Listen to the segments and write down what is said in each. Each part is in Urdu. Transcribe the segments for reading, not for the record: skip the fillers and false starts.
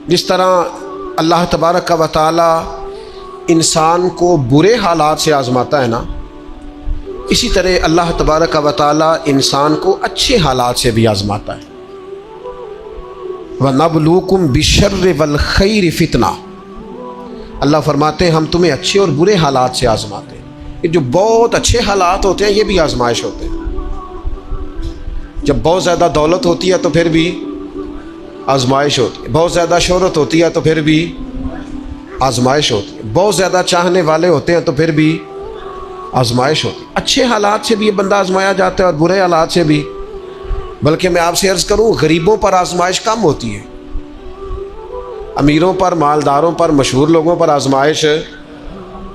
جس طرح اللہ تبارک و تعالی انسان کو برے حالات سے آزماتا ہے نا، اسی طرح اللہ تبارک و تعالی انسان کو اچھے حالات سے بھی آزماتا ہے۔ وَنَبْلُوكُمْ بِالشَّرِّ وَالْخَيْرِ فِتْنَةً، اللہ فرماتے ہیں ہم تمہیں اچھے اور برے حالات سے آزماتے ہیں۔ یہ جو بہت اچھے حالات ہوتے ہیں یہ بھی آزمائش ہوتے ہیں۔ جب بہت زیادہ دولت ہوتی ہے تو پھر بھی آزمائش ہوتی ہے، بہت زیادہ شہرت ہوتی ہے تو پھر بھی آزمائش ہوتی ہے، بہت زیادہ چاہنے والے ہوتے ہیں تو پھر بھی آزمائش ہوتی ہے۔ اچھے حالات سے بھی یہ بندہ آزمایا جاتا ہے اور برے حالات سے بھی۔ بلکہ میں آپ سے عرض کروں، غریبوں پر آزمائش کم ہوتی ہے، امیروں پر، مالداروں پر، مشہور لوگوں پر آزمائش۔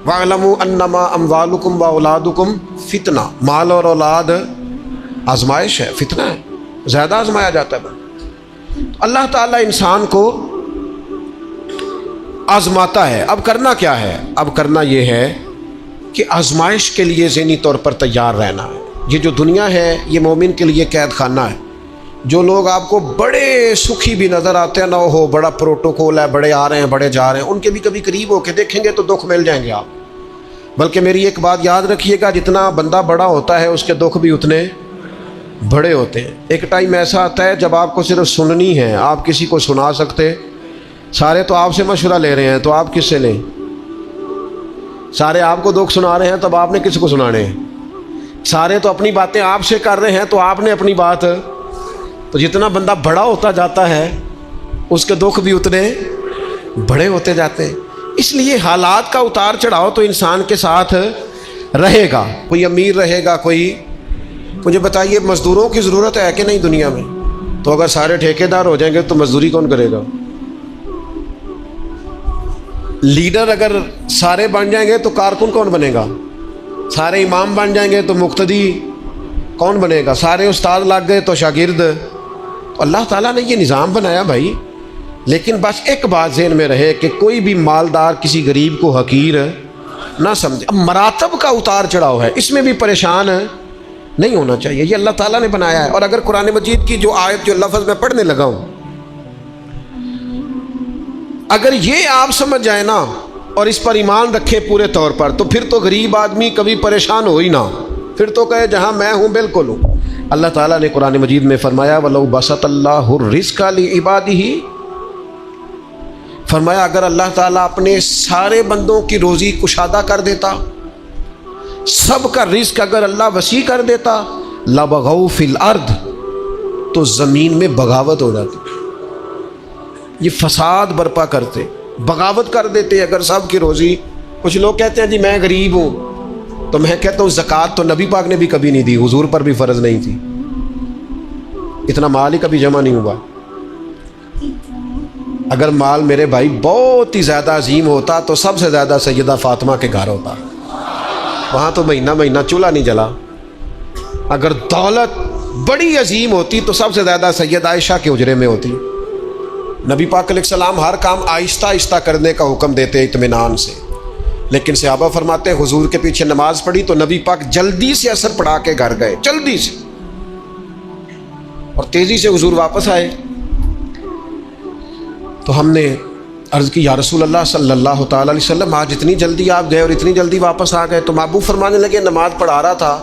وَاعْلَمُوا أَنَّمَا أَمْوَالُكُمْ وَأَوْلَادُكُمْ فِتْنَةٌ، مال اور اولاد آزمائش ہے، فتنہ ہے، زیادہ آزمایا جاتا ہے۔ اللہ تعالیٰ انسان کو آزماتا ہے۔ اب کرنا کیا ہے؟ اب کرنا یہ ہے کہ آزمائش کے لیے ذہنی طور پر تیار رہنا ہے۔ یہ جو دنیا ہے یہ مومن کے لیے قید خانہ ہے۔ جو لوگ آپ کو بڑے سکھی بھی نظر آتے ہیں نا، ہو بڑا پروٹوکول ہے، بڑے آ رہے ہیں بڑے جا رہے ہیں، ان کے بھی کبھی قریب ہو کے دیکھیں گے تو دکھ مل جائیں گے آپ۔ بلکہ میری ایک بات یاد رکھیے گا، جتنا بندہ بڑا ہوتا ہے اس کے دکھ بھی اتنے بڑے ہوتے ہیں۔ ایک ٹائم ایسا آتا ہے جب آپ کو صرف سننی ہے، آپ کسی کو سنا سکتے۔ سارے تو آپ سے مشورہ لے رہے ہیں تو آپ کس سے لیں؟ سارے آپ کو دکھ سنا رہے ہیں تب آپ نے کس کو سنانے ہیں؟ سارے تو اپنی باتیں آپ سے کر رہے ہیں تو آپ نے اپنی بات۔ تو جتنا بندہ بڑا ہوتا جاتا ہے اس کے دکھ بھی اتنے بڑے ہوتے جاتے ہیں۔ اس لیے حالات کا اتار چڑھاؤ تو انسان کے ساتھ رہے گا، کوئی امیر رہے گا، کوئی۔ مجھے بتائیے مزدوروں کی ضرورت ہے کہ نہیں دنیا میں؟ تو اگر سارے ٹھیکیدار ہو جائیں گے تو مزدوری کون کرے گا؟ لیڈر اگر سارے بن جائیں گے تو کارکن کون بنے گا؟ سارے امام بن جائیں گے تو مقتدی کون بنے گا؟ سارے استاد لگ گئے تو شاگرد۔ تو اللہ تعالیٰ نے یہ نظام بنایا بھائی، لیکن بس ایک بات ذہن میں رہے کہ کوئی بھی مالدار کسی غریب کو حقیر نہ سمجھے۔ اب مراتب کا اتار چڑھاؤ ہے، اس میں بھی پریشان نہیں ہونا چاہیے، یہ اللہ تعالیٰ نے بنایا ہے۔ اور اگر قرآن مجید کی جو آیت جو لفظ میں پڑھنے لگا ہوں، اگر یہ آپ سمجھ جائیں نا اور اس پر ایمان رکھے پورے طور پر، تو پھر تو غریب آدمی کبھی پریشان ہو ہی نہ، پھر تو کہے جہاں میں ہوں بالکل ہوں۔ اللہ تعالیٰ نے قرآن مجید میں فرمایا وَلَوْ بَسَطَ اللَّهُ الرِّزْقَ لِعِبَادِهِ، فرمایا اگر اللہ تعالیٰ اپنے سارے بندوں کی روزی کشادہ کر دیتا، سب کا رزق اگر اللہ وسیع کر دیتا، لَبَغَوْا فِي الْأَرْضِ، تو زمین میں بغاوت ہو جاتی، یہ فساد برپا کرتے، بغاوت کر دیتے اگر سب کی روزی۔ کچھ لوگ کہتے ہیں جی میں غریب ہوں، تو میں کہتا ہوں زکوٰۃ تو نبی پاک نے بھی کبھی نہیں دی، حضور پر بھی فرض نہیں تھی، اتنا مال ہی کبھی جمع نہیں ہوا۔ اگر مال میرے بھائی بہت ہی زیادہ عظیم ہوتا تو سب سے زیادہ سیدہ فاطمہ کے گھر ہوتا، وہاں تو مہینہ مہینہ چولہا نہیں جلا۔ اگر دولت بڑی عظیم ہوتی تو سب سے زیادہ سیدہ عائشہ کے حجرے میں ہوتی۔ نبی پاک علیہ السلام ہر کام آہستہ آہستہ کرنے کا حکم دیتے اطمینان سے، لیکن صحابہ فرماتے ہیں حضور کے پیچھے نماز پڑھی تو نبی پاک جلدی سے اثر پڑھا کے گھر گئے، جلدی سے، اور تیزی سے حضور واپس آئے۔ تو ہم نے عرض کی یا رسول اللہ صلی اللہ تعالی علیہ وسلم آج اتنی جلدی آپ گئے اور اتنی جلدی واپس آ گئے؟ تو محبوب فرمانے لگے نماز پڑھا رہا تھا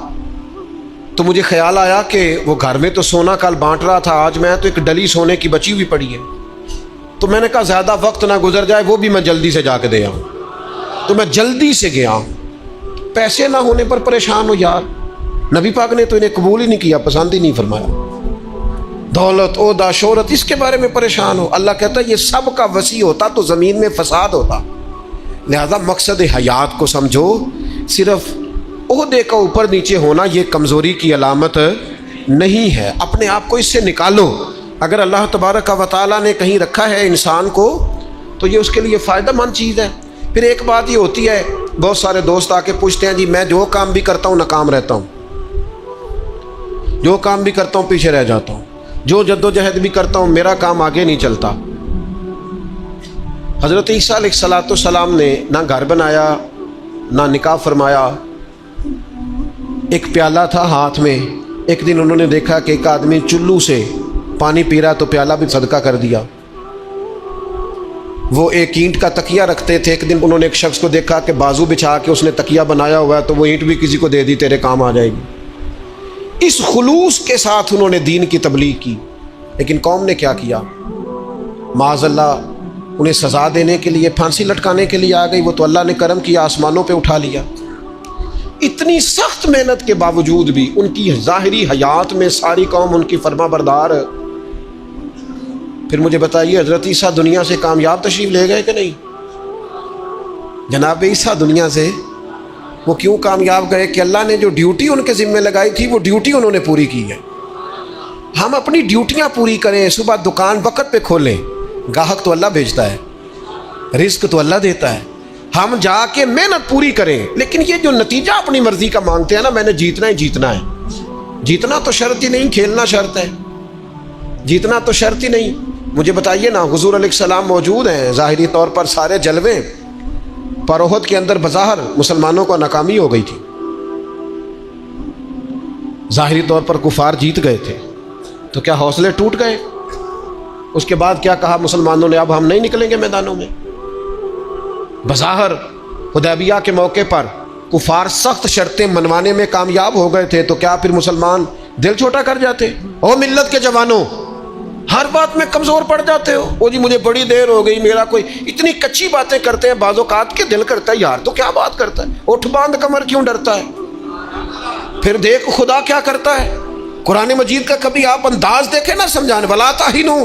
تو مجھے خیال آیا کہ وہ گھر میں تو سونا کل بانٹ رہا تھا، آج میں تو ایک ڈلی سونے کی بچی ہوئی پڑی ہے، تو میں نے کہا زیادہ وقت نہ گزر جائے، وہ بھی میں جلدی سے جا کے دے آؤں، تو میں جلدی سے گیا۔ پیسے نہ ہونے پر پریشان ہو یار، نبی پاک نے تو انہیں قبول ہی نہیں کیا، پسند ہی نہیں فرمایا۔ دولت، عہدہ، شہرت، اس کے بارے میں پریشان ہو، اللہ کہتا ہے یہ سب کا وسیع ہوتا تو زمین میں فساد ہوتا۔ لہذا مقصد حیات کو سمجھو، صرف عہدے کا اوپر نیچے ہونا یہ کمزوری کی علامت نہیں ہے، اپنے آپ کو اس سے نکالو۔ اگر اللہ تبارک و تعالیٰ نے کہیں رکھا ہے انسان کو تو یہ اس کے لیے فائدہ مند چیز ہے۔ پھر ایک بات یہ ہوتی ہے، بہت سارے دوست آ کے پوچھتے ہیں جی میں جو کام بھی کرتا ہوں ناکام رہتا ہوں، جو کام بھی کرتا ہوں پیچھے رہ جاتا ہوں، جو جد و جہد بھی کرتا ہوں میرا کام آگے نہیں چلتا۔ حضرت عیسیٰ علیہ السلام نے نہ گھر بنایا نہ نکاح فرمایا، ایک پیالہ تھا ہاتھ میں، ایک دن انہوں نے دیکھا کہ ایک آدمی چلو سے پانی پی رہا تو پیالہ بھی صدقہ کر دیا۔ وہ ایک اینٹ کا تکیہ رکھتے تھے. ایک دن انہوں نے ایک شخص کو دیکھا کہ بازو بچھا کے اس نے تکیہ بنایا ہوا ہے, تو وہ اینٹ بھی کسی کو دے دی, تیرے کام آ جائے گی. اس خلوص کے ساتھ انہوں نے دین کی تبلیغ کی. لیکن قوم نے کیا کیا؟ معاذ اللہ انہیں سزا دینے کے لیے, پھانسی لٹکانے کے لیے آ گئی. وہ تو اللہ نے کرم کیا, آسمانوں پہ اٹھا لیا. اتنی سخت محنت کے باوجود بھی ان کی ظاہری حیات میں ساری قوم ان کی فرما بردار. پھر مجھے بتائیے, حضرت عیسیٰ دنیا سے کامیاب تشریف لے گئے کہ نہیں؟ جناب عیسیٰ دنیا سے وہ کیوں کامیاب گئے کہ اللہ نے جو ڈیوٹی ان کے ذمہ لگائی تھی وہ ڈیوٹی انہوں نے پوری کی ہے. ہم اپنی ڈیوٹیاں پوری کریں, صبح دکان وقت پہ کھولیں, گاہک تو اللہ بھیجتا ہے, رزق تو اللہ دیتا ہے, ہم جا کے محنت پوری کریں. لیکن یہ جو نتیجہ اپنی مرضی کا مانگتے ہیں نا, میں نے جیتنا ہی جیتنا ہے. جیتنا تو شرط ہی نہیں, کھیلنا شرط ہے. جیتنا تو شرط ہی نہیں. مجھے بتائیے نا, حضور علیہ السلام موجود ہیں, ظاہری طور پر سارے جلوے, پر احد کے اندر بظاہر مسلمانوں کو ناکامی ہو گئی تھی. ظاہری طور پر کفار جیت گئے تھے, تو کیا حوصلے ٹوٹ گئے؟ اس کے بعد کیا کہا مسلمانوں نے, اب ہم نہیں نکلیں گے میدانوں میں. بظاہر حدیبیہ کے موقع پر کفار سخت شرطیں منوانے میں کامیاب ہو گئے تھے, تو کیا پھر مسلمان دل چھوٹا کر جاتے؟ او ملت کے جوانوں, ہر بات میں کمزور پڑ جاتے ہو. او جی مجھے بڑی دیر ہو گئی, میرا کوئی اتنی کچی باتیں کرتے ہیں, بعض اوقات کے دل کرتا ہے یار تو کیا بات کرتا ہے, اٹھ باندھ کمر کیوں ڈرتا ہے. پھر دیکھ خدا کیا کرتا ہے. قرآن مجید کا کبھی آپ انداز دیکھیں نا سمجھانے, ولا تہنوا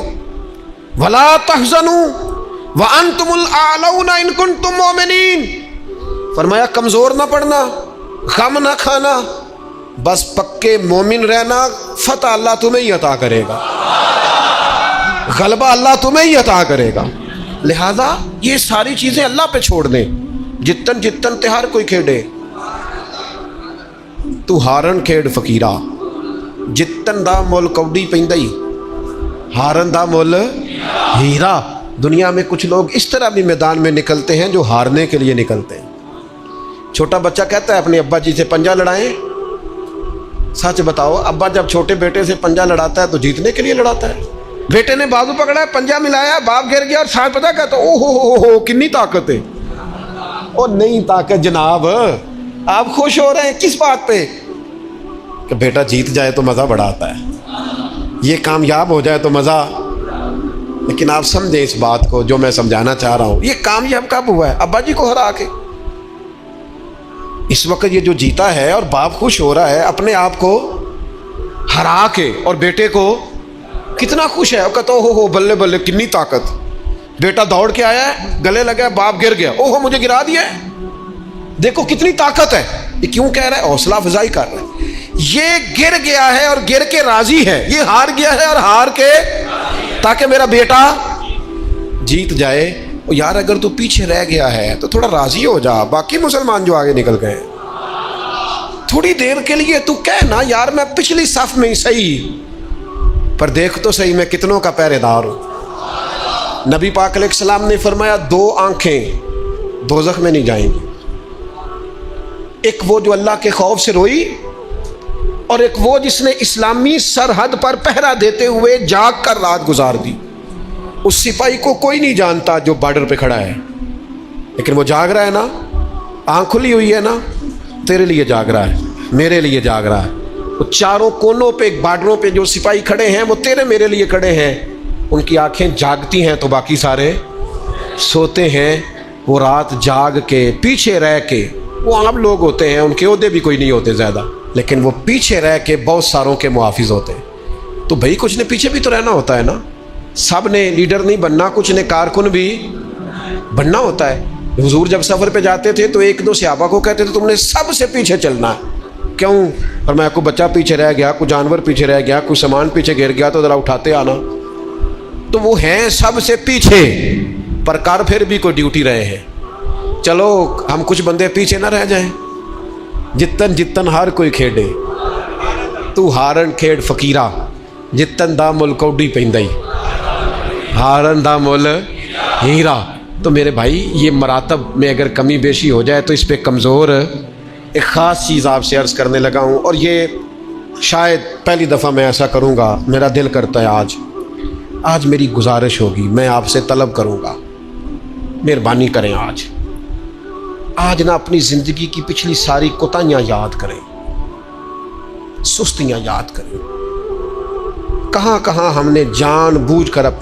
ولا تحزنوا وانتم الاعلون ان کنتم مؤمنین. فرمایا کمزور نہ پڑنا, غم نہ کھانا, بس پکے مومن رہنا, فتح اللہ تمہیں ہی عطا کرے گا, غلبہ اللہ تمہیں ہی عطا کرے گا. لہذا یہ ساری چیزیں اللہ پہ چھوڑ دیں. جتن جتن تہار کوئی کھیڑے, تو ہارن کھیڑ فقیرہ, جتن دا مول کوڈی پیندئی, ہارن دا مول ہیرا. دنیا میں کچھ لوگ اس طرح بھی میدان میں نکلتے ہیں جو ہارنے کے لیے نکلتے ہیں. چھوٹا بچہ کہتا ہے اپنے ابا جی سے پنجہ لڑائیں. سچ بتاؤ, ابا جب چھوٹے بیٹے سے پنجہ لڑاتا ہے تو جیتنے کے لیے لڑاتا ہے. بیٹے نے بازو پکڑا ہے, پنجہ ملایا, باپ گر گیا, اور ساتھ پتہ کہتا او ہو کنی طاقت ہے. او نہیں طاقت جناب, آپ خوش ہو رہے ہیں کس بات پہ کہ بیٹا جیت جائے تو مزہ بڑا آتا ہے, یہ کامیاب ہو جائے تو مزہ. لیکن آپ سمجھیں اس بات کو جو میں سمجھانا چاہ رہا ہوں. یہ کامیاب کب ہوا ہے؟ ابا جی کو ہرا کے. اس وقت یہ جو جیتا ہے اور باپ خوش ہو رہا ہے اپنے آپ کو ہرا کے, اور بیٹے کو کتنا خوش ہے, اور کہتا ہو بلے بلے کنی طاقت. بیٹا دوڑ کے آیا ہے, گلے لگا, باپ گر گیا, اوہو مجھے گرا دیا ہے, دیکھو کتنی طاقت ہے. یہ کیوں کہہ رہا ہے؟ حوصلہ افزائی کر رہا ہے. یہ گر گیا ہے اور گر کے راضی ہے, یہ ہار گیا ہے اور ہار کے, تاکہ میرا بیٹا جیت جائے. یار اگر تو پیچھے رہ گیا ہے تو تھوڑا راضی ہو جا, باقی مسلمان جو آگے نکل گئے تھوڑی دیر کے لیے تو کہہ نا یار میں پچھلی صف میں ہی صحیح, پر دیکھ تو صحیح میں کتنوں کا پہرے دار ہوں. نبی پاک علیہ السلام نے فرمایا 2 آنکھیں دوزخ میں نہیں جائیں گی, ایک وہ جو اللہ کے خوف سے روئی, اور ایک وہ جس نے اسلامی سرحد پر پہرا دیتے ہوئے جاگ کر رات گزار دی. اس سپاہی کو کوئی نہیں جانتا جو بارڈر پہ کھڑا ہے, لیکن وہ جاگ رہا ہے نا, آنکھ کھلی ہوئی ہے نا, تیرے لیے جاگ رہا ہے, میرے لیے جاگ رہا ہے. وہ چاروں کونوں پہ بارڈروں پہ جو سپاہی کھڑے ہیں وہ تیرے میرے لیے کھڑے ہیں. ان کی آنکھیں جاگتی ہیں تو باقی سارے سوتے ہیں. وہ رات جاگ کے پیچھے رہ کے, وہ عام لوگ ہوتے ہیں, ان کے عہدے بھی کوئی نہیں ہوتے زیادہ, لیکن وہ پیچھے رہ کے بہت ساروں کے محافظ ہوتے ہیں. تو بھائی کچھ نے پیچھے بھی تو رہنا ہوتا ہے نا, سب نے لیڈر نہیں بننا, کچھ نے کارکن بھی بننا ہوتا ہے. حضور جب سفر پہ جاتے تھے تو 1-2 صحابہ کو کہتے تھے تم نے سب سے پیچھے چلنا ہے. کیوں؟ فرمایا کوئی بچہ پیچھے رہ گیا, کوئی جانور پیچھے رہ گیا, کوئی سامان پیچھے گر گیا تو ذرا اٹھاتے آنا. تو وہ ہیں سب سے پیچھے, پر کر پھر بھی کوئی ڈیوٹی رہے ہیں. چلو ہم کچھ بندے پیچھے نہ رہ جائیں. جتن جتن ہر کوئی کھیڈے, تو ہارن کھیڑ فقیرہ, جتن دا مل کوڈی پیندائی, ہارن دا مل ہیرا. تو میرے بھائی یہ مراتب میں اگر کمی بیشی ہو جائے تو اس پہ کمزور ایک خاص چیز آپ سے عرض کرنے لگا ہوں, اور یہ شاید پہلی دفعہ میں ایسا کروں گا. میرا دل کرتا ہے آج میری گزارش ہوگی, میں آپ سے طلب کروں گا مہربانی کریں آج نہ اپنی زندگی کی پچھلی ساری کوتاہیاں یاد کریں، سستیاں یاد کریں، کہاں کہاں ہم نے جان بوجھ کر اپنی